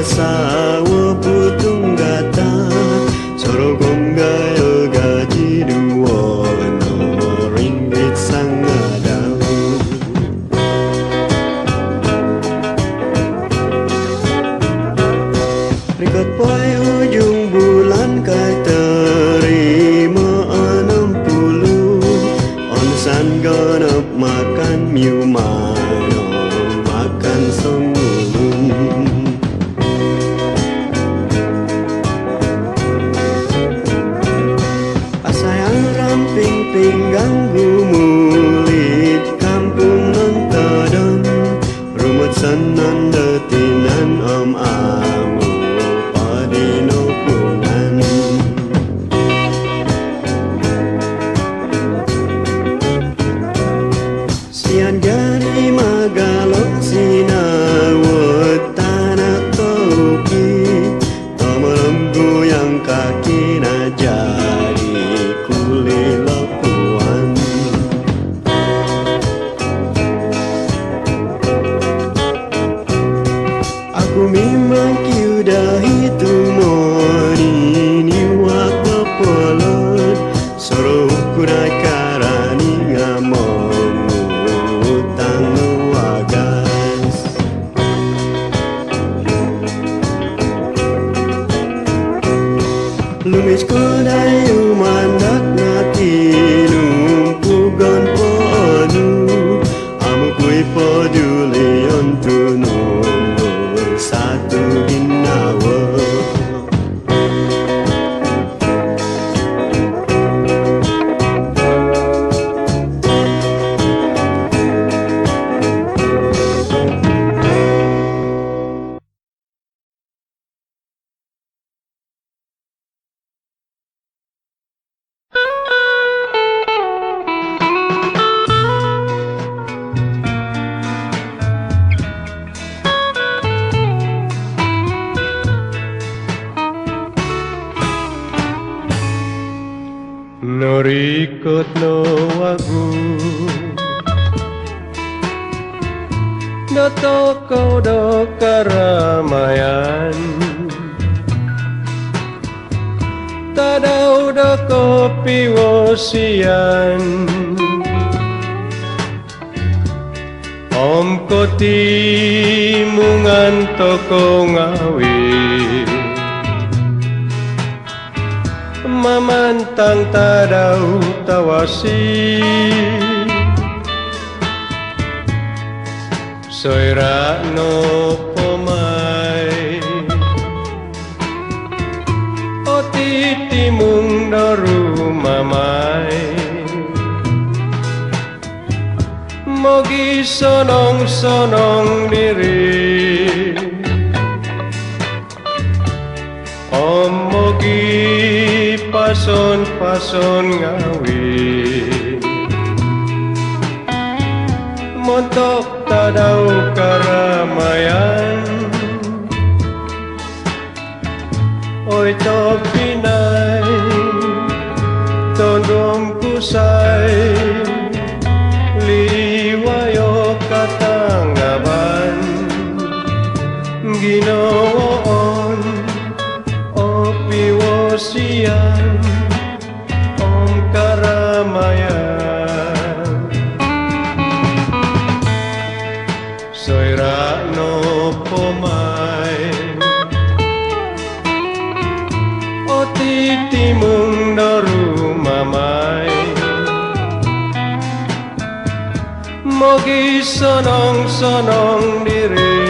sawo putung gata soro gonggayo gajiru wono ringgit sangadau rikot poe ujung bulan kai terima 60 onsan genep makan miu mano makan semulun asayang ramping pinggang gumulit kampung nontodon rumut sanan detinan om amu padino kungan sian gani magalok sinawut tanak topi tomelem goyang kaki na jadi kulit lepuan aku memang kiudahi tumoni niwak bepolot soro ukurai karani ngamong utang wagas lumis kodayu mandak ngati numpugon ponu amu kui poduli ontunu satu ginawa norikot no wagu dotoko do karamayan tadau do kopi wosian om koti mungan toko ngawi mamantang tadau tawasi soira no pomai oti timung doru mamai mogi sonong-sonong diri om mogi pason-pason ngawi montok tadau karamayan oi topinai tondong kusai liwayo katangaban ginoon opi wosian om karamayan soira no pomai oti timung doru mamai mogi sonong-sonong diri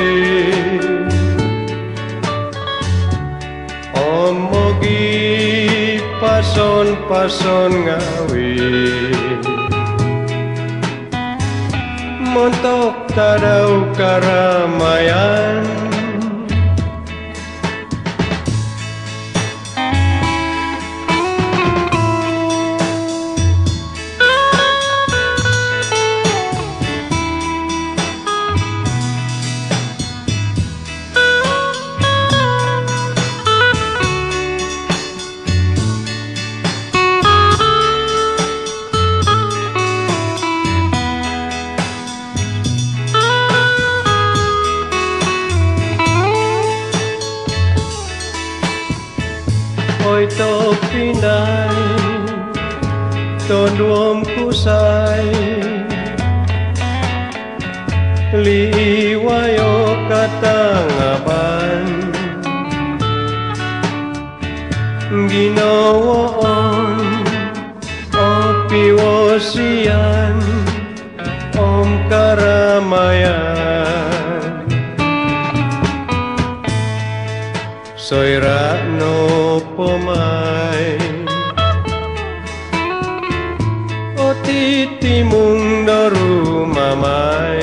om mogi pason-pason ngawi montok tadau karamayan to pinay to duom kusay liwayo katangapan ginawoon o piwosian om karamayan soira no pomay o titimung darumamay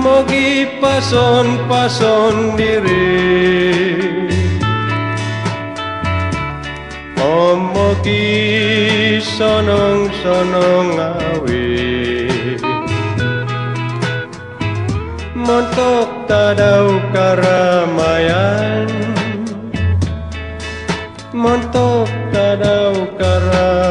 mogi pason diri mogi sonong awi montok tadau karamayan montok tadau karamayan.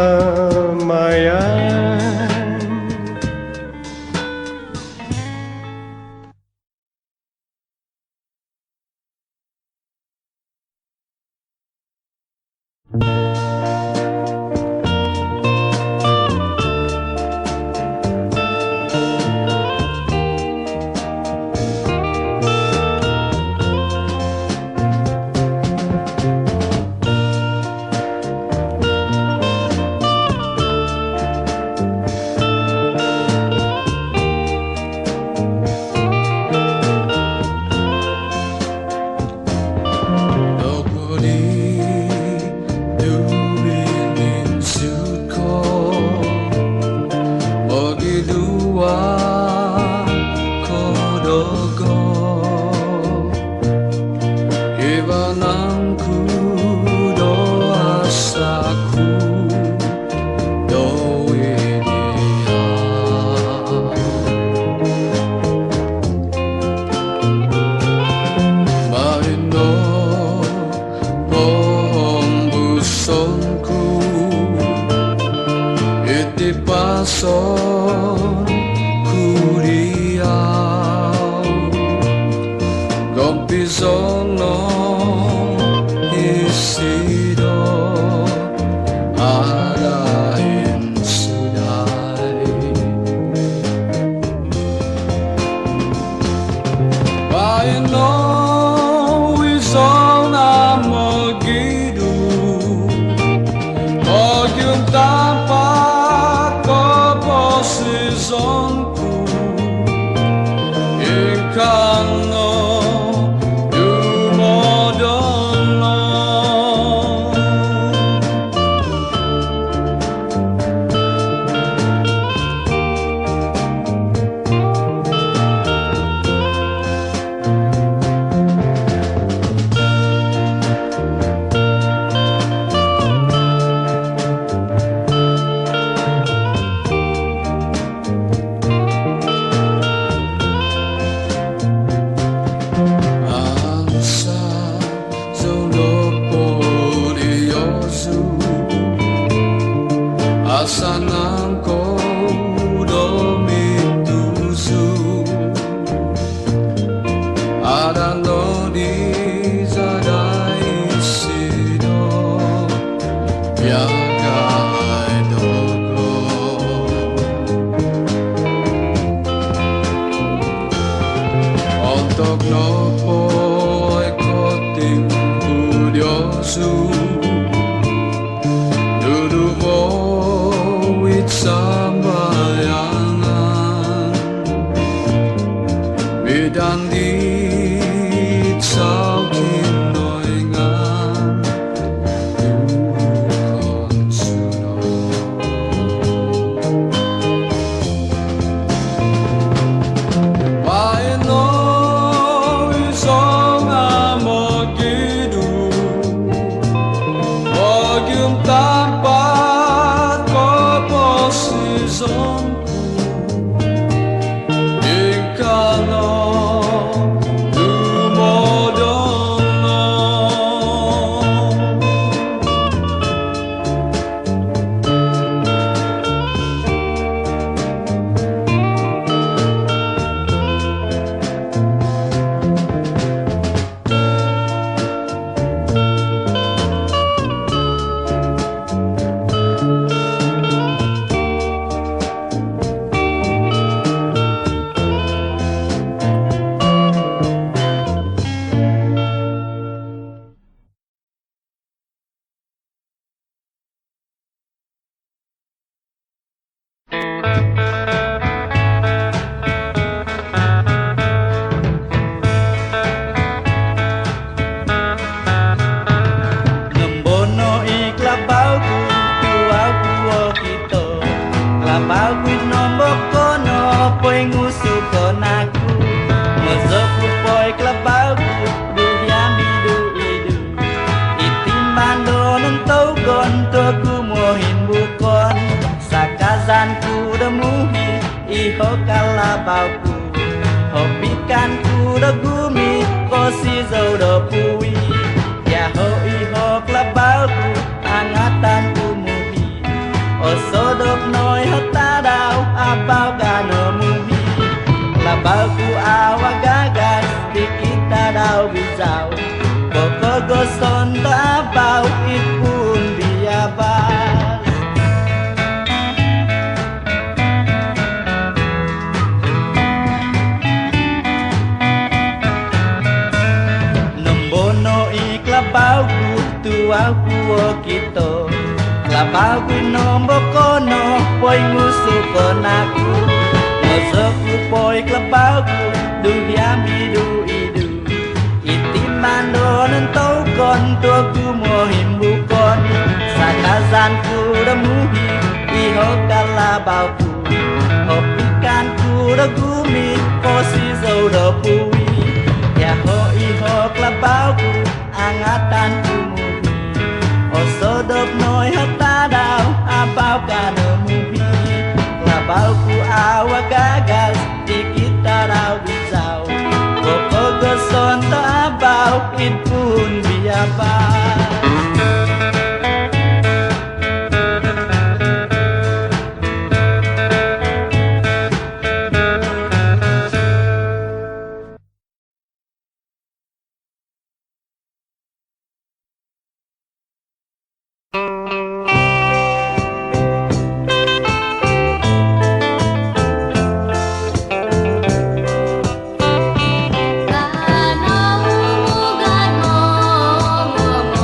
iho kalabauku hobikanku dogumi kosi zou dopui ya ho iho kalabauku angatan umuhi osodok noi hotadau abau kano muhi kalabauku awagagas dikita dau bizau koko goson abau ipun biabas nombono iklabauku tuaku okito kalabauku nombo kono poi ngusu konaku nozoku poi kalabauku duhiami du idu itimando nentau kon tuaku mohimbukon sakazanku demuhi iho kalabauku hopikanku degumi kosi zou dopui ya ho iho kalabauku angatanku muhi osodok noi hatadau abau kano muhi kalabauku awak gagal dikita rau bizau koko goson to abau itpun biabas Mugad Mongomot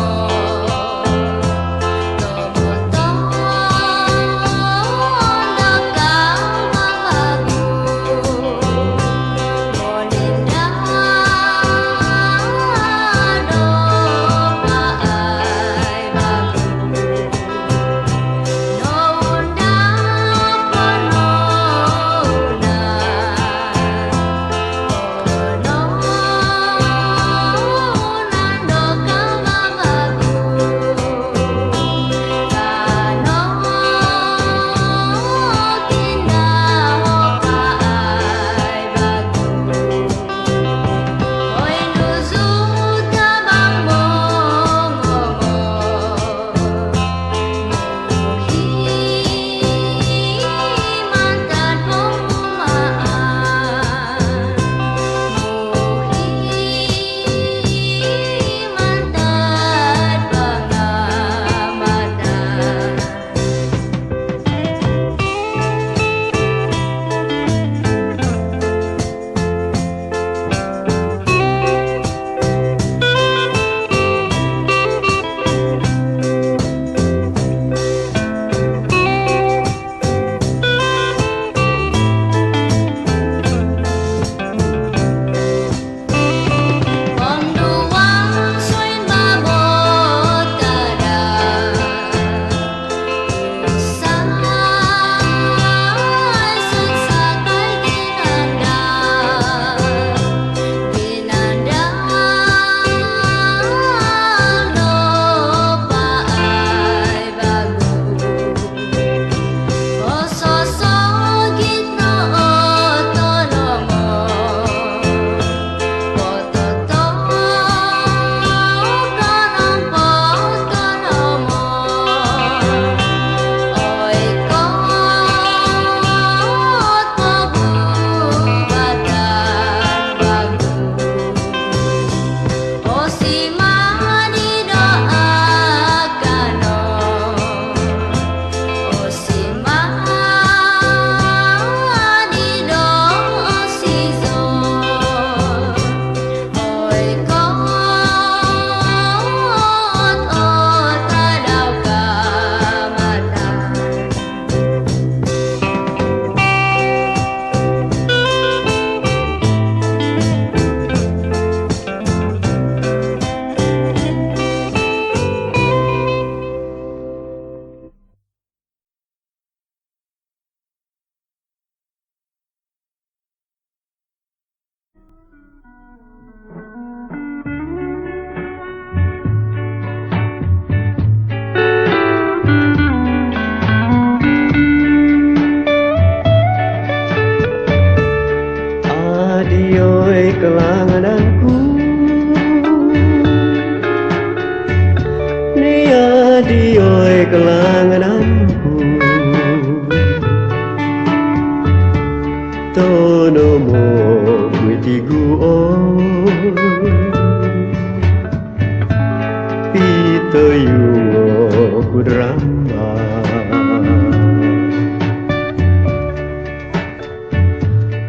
Pitoyungo kudrama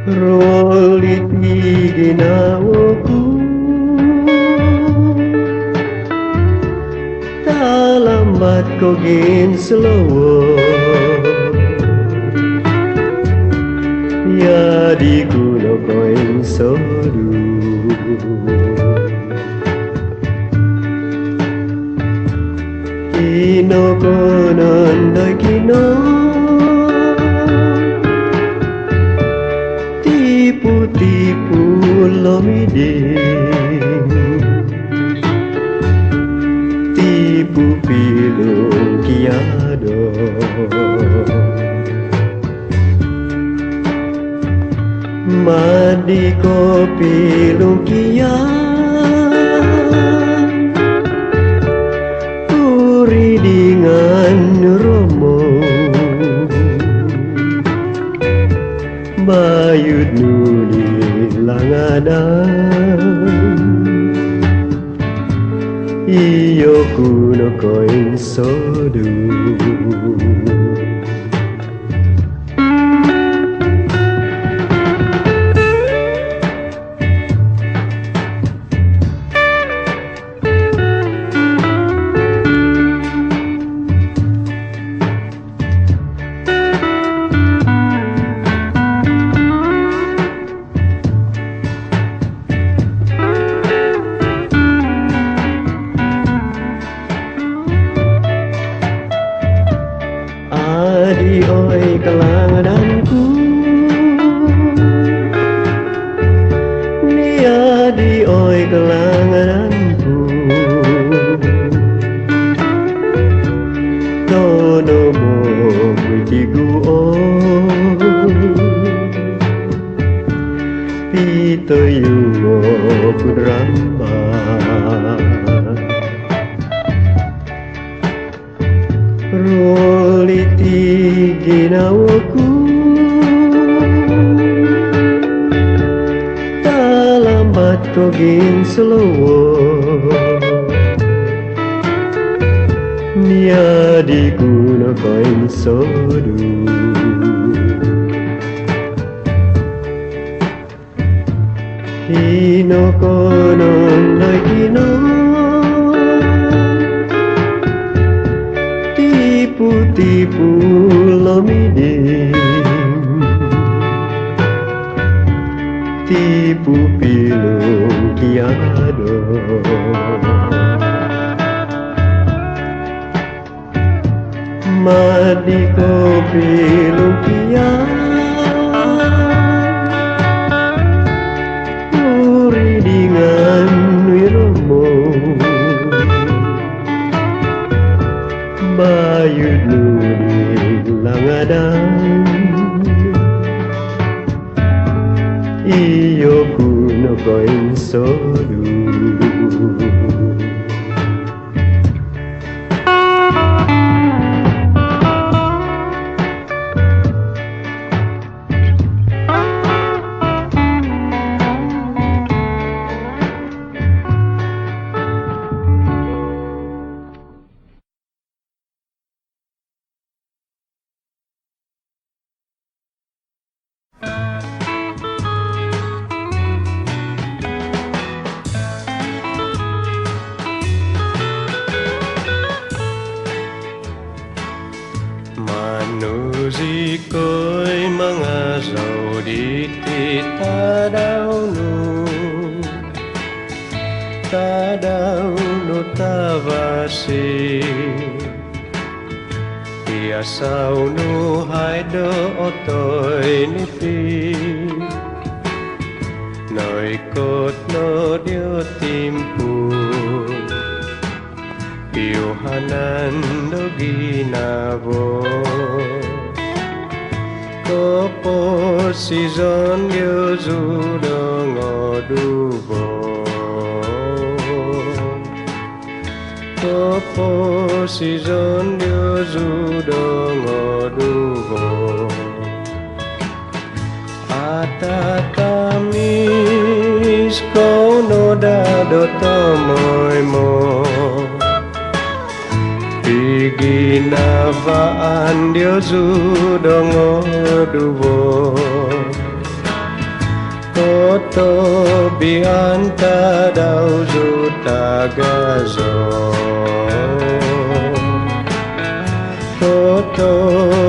Roliti ginawaku Talambat ko ginslowo Yadi kuno koin sodu Kino konon doi kino Tipu-tipu lomiding Tipu pilung kiado Madi kopi lukian Puri dengan romo Bayud nuli langadan Iyo kuno koin sodu Nokoikot no dio timpun Piuhanan do ginabo Kopo season dio judo ngodubo Kopo season dio judo ngodubo Ataatamis kono dado tomoy mo Ginavaan Dio Zudongo Dubo Koto Bianta Dau Zutagazo Koto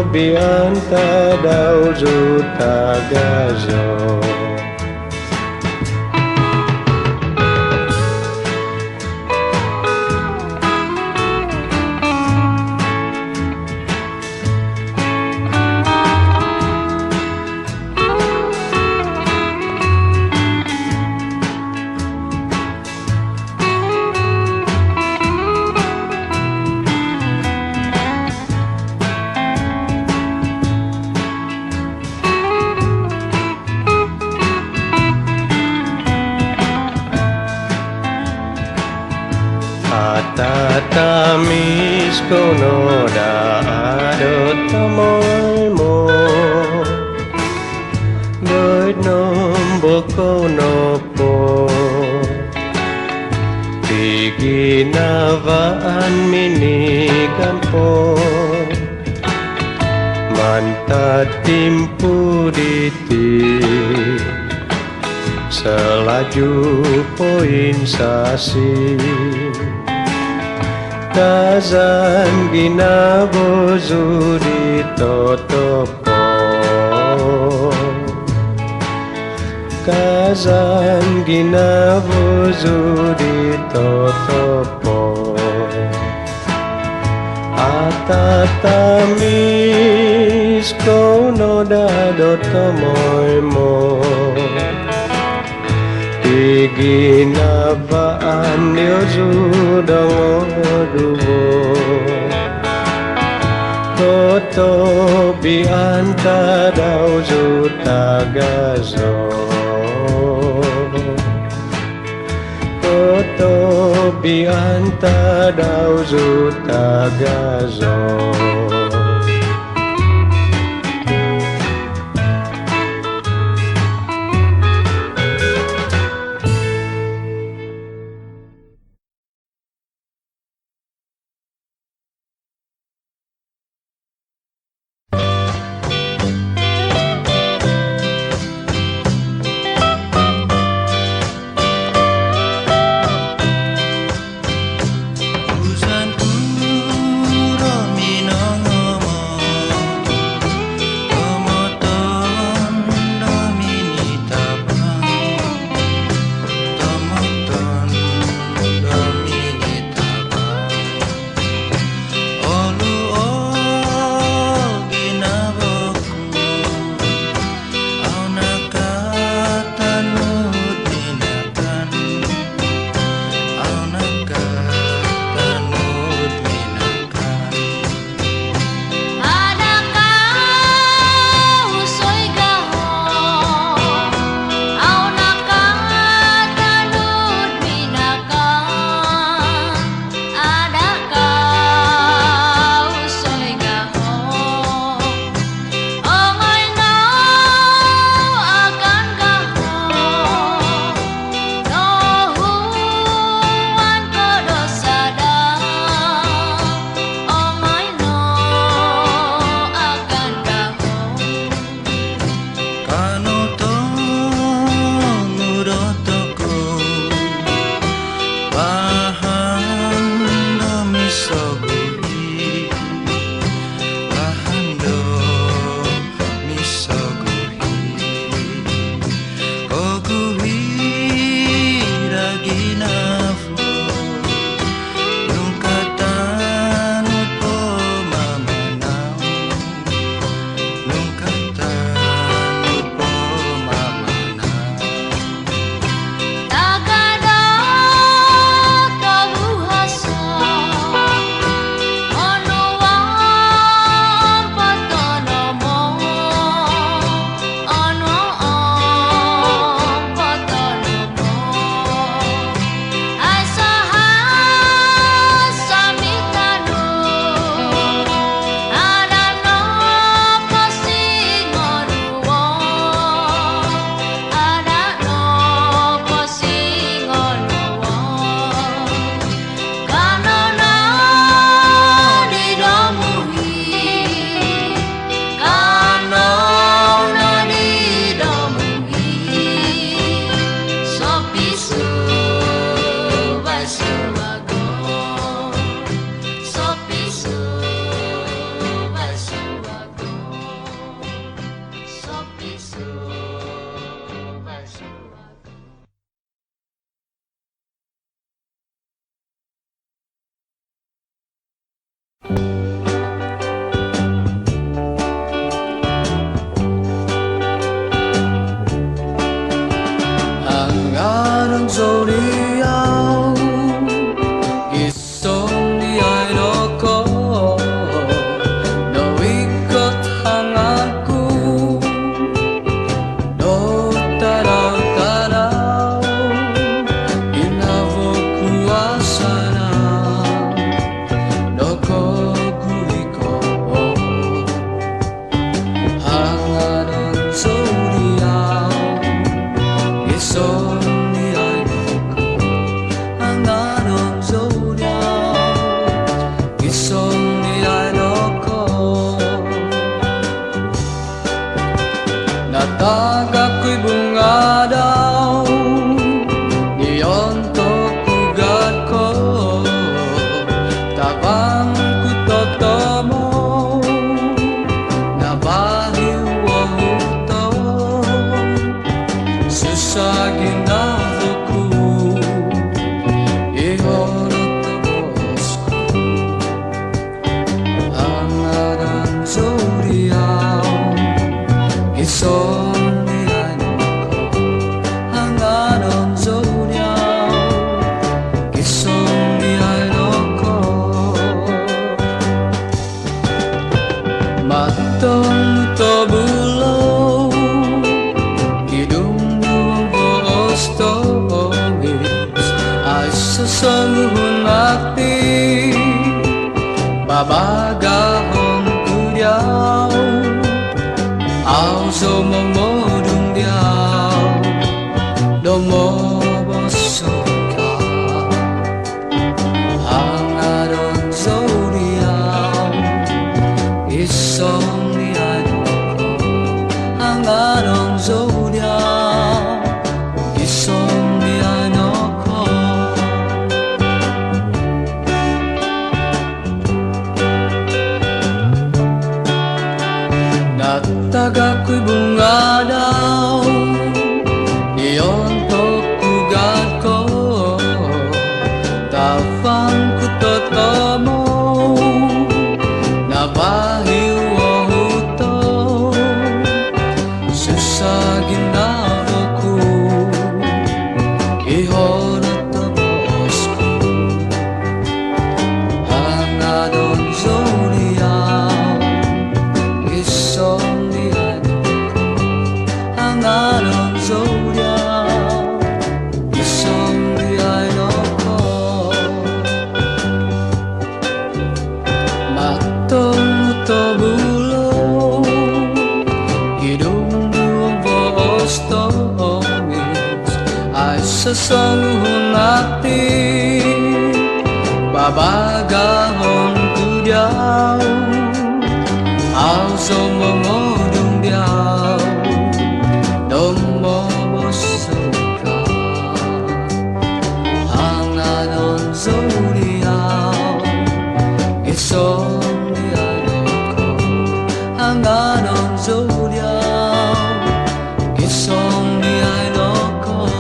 Bianta Dau Zutagazo Ataatamis kono daado tamoy mo Doit nombo kono po Piginavaan minikan po Mantatimpu diti Selaju poin sasi Kazan ginabozu ditotopo Kazan ginabozu ditotopo Ataatamis kono dado tomoy mo Ginavaan Dio Zudongo Dubo Koto Bianta Dau Zutagazo Koto Bianta Dau Zutagazo Minonguo 소리야 있어 네 아이놓고 너희껏 항안구 너 따라 이나보 구하사나 너 거구이고 항하는 소리야 있어 Tagako'y bunga daw Niyon to kugat ko Tabang ko totomo Nabahiwaw to Susagin na ko Ihorot na bos ko Ang aran suriyaw Iso Sesungguh mati babagahon kudiau au so momodung diau domo bosoka hangadon zodiau isong niadoko hangadon zodiau isong niadoko Tagako'y bunga daw Niyon to kugat ko Tafang ko totomo Nabahiwaw to Susagin na ako Ihorot na bos ko Hangadon zodiac Isong Hangadon zodiac Isong diaynoko Matong utobulo Hidung buong boos tomis Ay sesungguh mati Babagahon kudiau Au so momodung diau Domo bosuka Hangadon zodiac Isong diaynoko Hangadon zodiac Isong diaynoko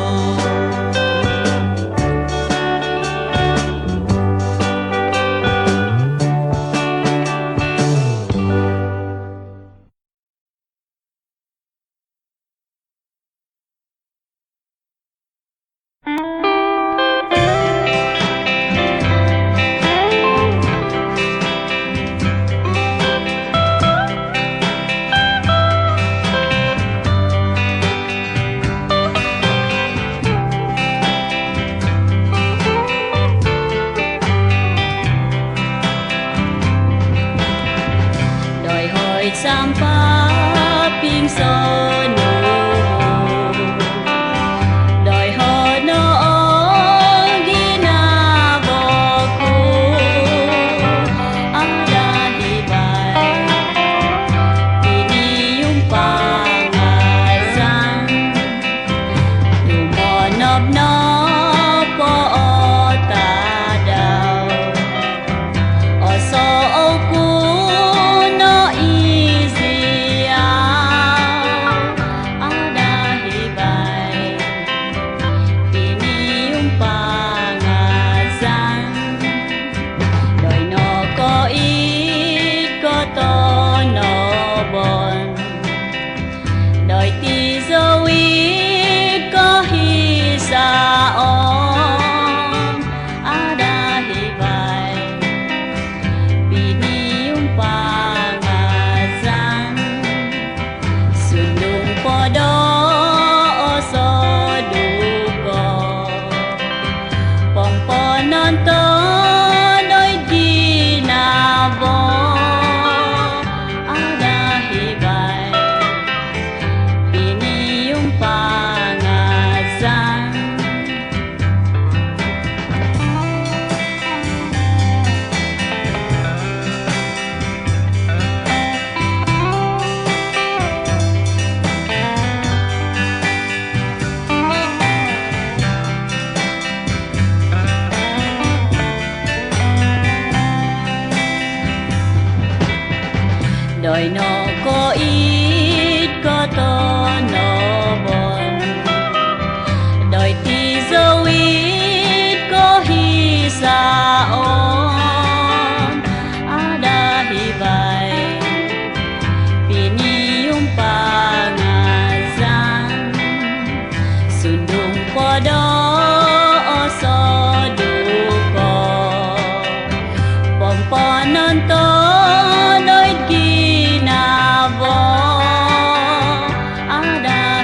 Doi Nokoikot Kotonobon Doi Tizoit Kohisaon Ada Hiivai Piniumpongozan Sundung Podo Oso Duko Pompononton Doit Ginabo Ada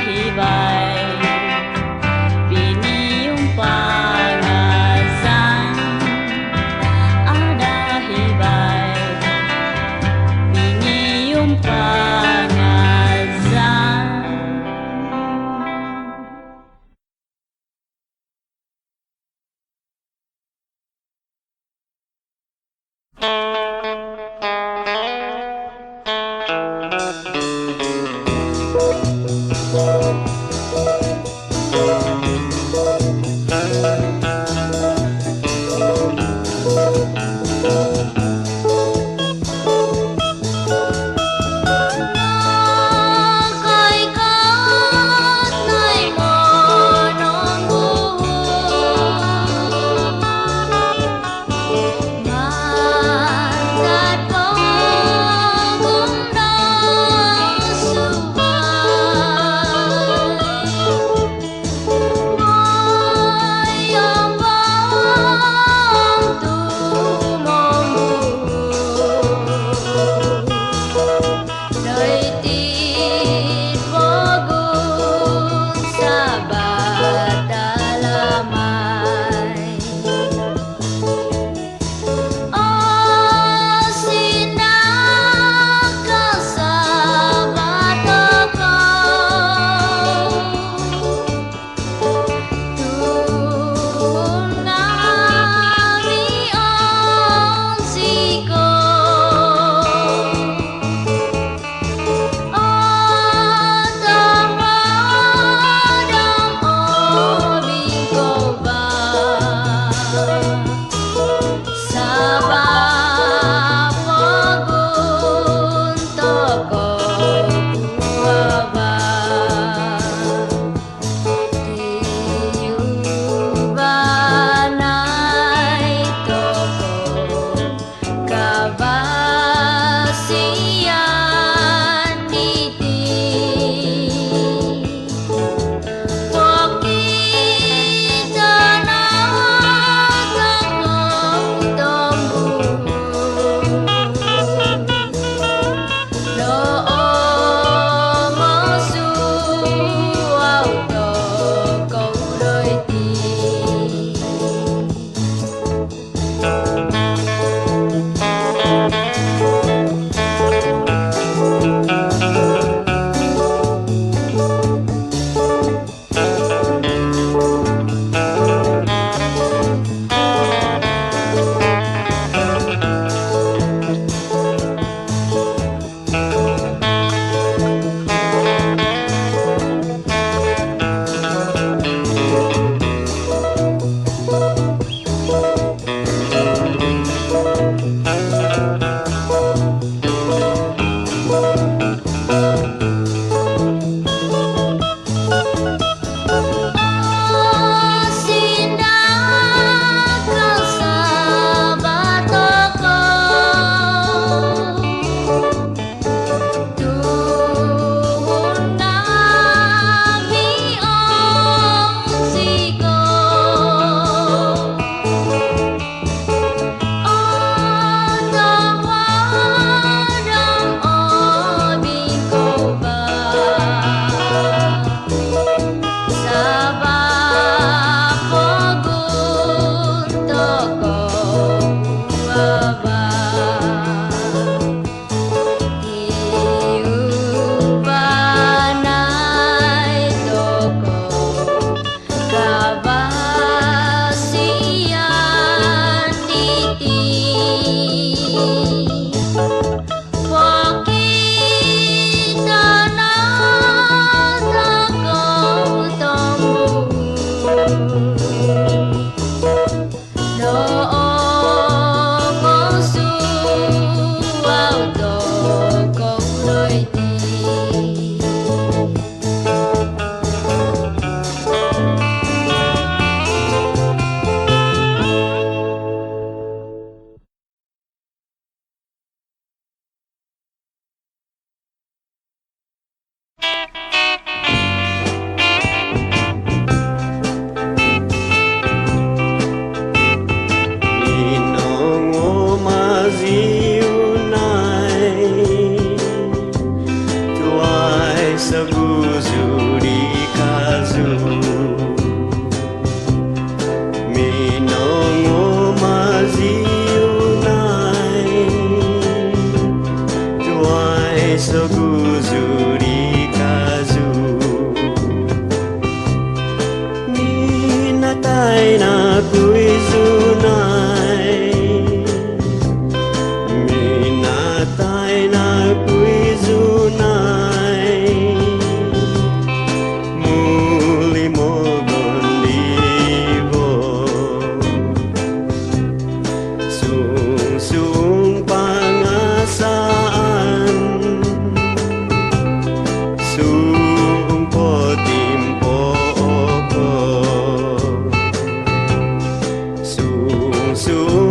Su